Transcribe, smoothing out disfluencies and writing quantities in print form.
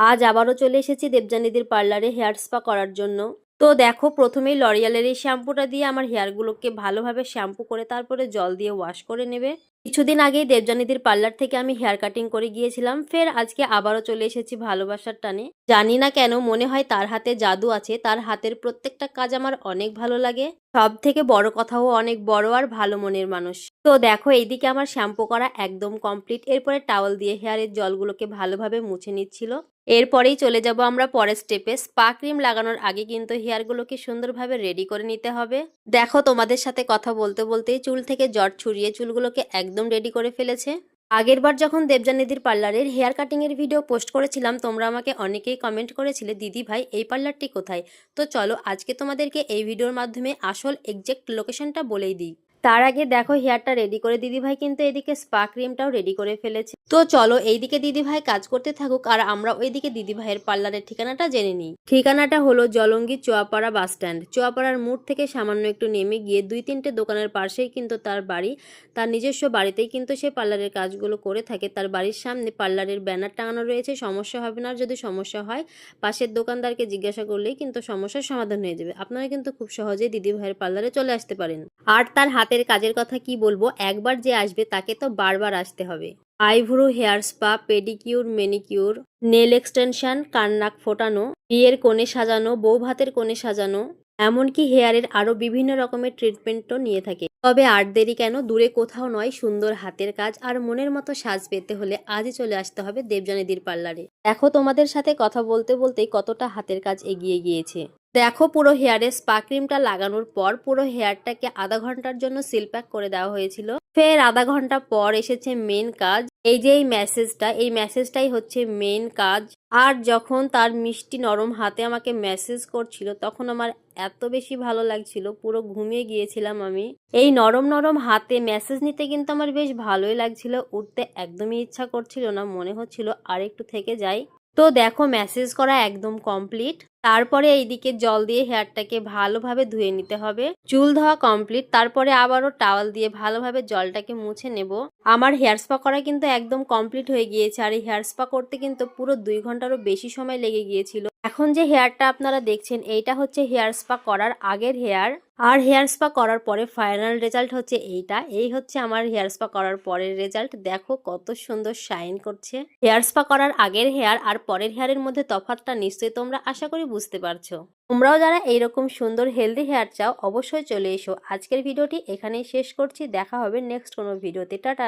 আজ আবারও চলে এসেছি দেবযানীদের পার্লারে হেয়ার স্পা করার জন্য। তো দেখো, প্রথমেই লরিয়ালের এই শ্যাম্পুটা দিয়ে আমার হেয়ারগুলোকে ভালোভাবে শ্যাম্পু করে তারপরে জল দিয়ে ওয়াশ করে নেবে। কিছুদিন আগেই দেবযানীদের পার্লার থেকে আমি হেয়ার কাটিং করে গিয়েছিলাম, ফের আজকে আবারও চলে এসেছি ভালোবাসার টানে। জানি না কেন মনে হয় তার হাতে জাদু আছে, তার হাতের প্রত্যেকটা কাজ আমার অনেক ভালো লাগে। সব থেকে বড় কথাও অনেক বড় আর ভালো মনের মানুষ। তো দেখো, এইদিকে আমার শ্যাম্পু করা একদম কমপ্লিট। এরপরে টাওয়াল দিয়ে হেয়ারের জলগুলোকে ভালোভাবে মুছে নিচ্ছিল। এরপরেই চলে যাব আমরা পরের স্টেপে। স্পা ক্রিম লাগানোর আগে কিন্তু হেয়ারগুলোকে সুন্দরভাবে রেডি করে নিতে হবে। দেখো, তোমাদের সাথে কথা বলতে বলতেই চুল থেকে জট ছড়িয়ে চুলগুলোকে একদম রেডি করে ফেলেছে। আগেরবার যখন দেবযানীদের পার্লারের হেয়ার কাটিং এর ভিডিও পোস্ট করেছিলাম, তোমরা আমাকে অনেকেই কমেন্ট করেছিলে, দিদি ভাই এই পার্লারটি কোথায়। তো চলো আজকে তোমাদেরকে এই ভিডিওর মাধ্যমে আসল এক্সাক্ট লোকেশনটা বলেই দিই। তার আগে দেখো, হেয়ারটা রেডি করে দিদিভাই কিন্তু এদিকে স্পা ক্রিমটাও রেডি করে ফেলেছে। তো চলো এইদিকে দিদিভাই কাজ করতে থাকুক আর আমরা ওইদিকে দিদিভাইয়ের পার্লারের ঠিকানাটা জেনে নিই। ঠিকানাটা হলো জলঙ্গি চুয়াপাড়া বাস স্ট্যান্ড। চুয়াপাড়ার মোড় থেকে সামান্য একটু নেমে গিয়ে 2-3টে দোকানের পাশেই কিন্তু তার বাড়ি। তার নিজস্ব বাড়িতেই কিন্তু সে পার্লারের কাজগুলো করে থাকে। তার বাড়ির সামনে পার্লারের ব্যানার টাঙানো রয়েছে, সমস্যা হবে না। আর যদি সমস্যা হয় পাশের দোকানদারকে জিজ্ঞাসা করলেই কিন্তু সমস্যার সমাধান হয়ে যাবে। আপনারা কিন্তু খুব সহজেই দিদিভাইয়ের পার্লারে চলে আসতে পারেন। আর তার হাতের কাজের কথা কি বলবো, একবার যে আসবে তাকে তো বারবার আসতে হবে। Eyebrow hair spa, pedicure, manicure, nail extension, কাননাক ফোটানো, বিয়ের কোণে সাজানো, বউ ভাতের কোণে সাজানো, এমনকি হেয়ারের আরো বিভিন্ন রকমের ট্রিটমেন্টও নিয়ে থাকে। তবে আর দেরি কেন, দূরে কোথাও নয়, সুন্দর হাতের কাজ আর মনের মতো সাজ পেতে হলে আজই চলে আসতে হবে দেবযানীদের পার্লারে। দেখো, তোমাদের সাথে কথা বলতে বলতেই কতটা হাতের কাজ এগিয়ে গিয়েছে। দেখো, পুরো হেয়ারে স্পা ক্রিমটা লাগানোর পর পুরো হেয়ারটাকে আধা ঘন্টার জন্য সিল প্যাক করে দেওয়া হয়েছিল। ফের আধা ঘন্টা পর এসেছে মেন কাজ। এই যে এই ম্যাসেজটাই হচ্ছে মেন কাজ। আর যখন তার মিষ্টি নরম হাতে আমাকে ম্যাসেজ করছিল তখন আমার এত বেশি ভালো লাগছিল, পুরো ঘুমিয়ে গিয়েছিলাম আমি। এই নরম নরম হাতে ম্যাসেজ নিতে কিন্তু আমার বেশ ভালোই লাগছিল, উঠতে একদমই ইচ্ছা করছিল না, মনে হচ্ছিল আর একটু থেকে যাই। তো দেখো, ম্যাসেজ করা একদম কমপ্লিট। তারপরে এইদিকে জল দিয়ে হেয়ারটাকে ভালোভাবে ধুয়ে নিতে হবে। চুল ধোয়া কমপ্লিট, তারপরে আবারও টাওয়াল দিয়ে ভালোভাবে জলটাকে মুছে নেব। আমার হেয়ার স্পা করা কিন্তু একদম কমপ্লিট হয়ে গিয়েছে। আর এই হেয়ার স্পা করতে কিন্তু পুরো 2 ঘন্টারও বেশি সময় লেগে গিয়েছিল। এখন যে হেয়ারটা আপনারা দেখছেন এইটা হচ্ছে হেয়ার স্পা করার আগের হেয়ার। আর হেয়ার স্পা করার পরে ফাইনাল রেজাল্ট হচ্ছে এইটা। এই হচ্ছে আমার হেয়ার স্পা করার পরের রেজাল্ট। দেখো কত সুন্দর শাইন করছে। হেয়ার স্পা করার আগের হেয়ার আর পরের হেয়ারের মধ্যে তফাৎটা নিশ্চয়ই তোমরা আশা করি বুঝতে পারছো। তোমরাও যারা এইরকম সুন্দর হেলদি হেয়ার চাও অবশ্যই চলে এসো। আজকের ভিডিওটি এখানেই শেষ করছি, দেখা হবে নেক্সট কোনো ভিডিওতে। টাটা।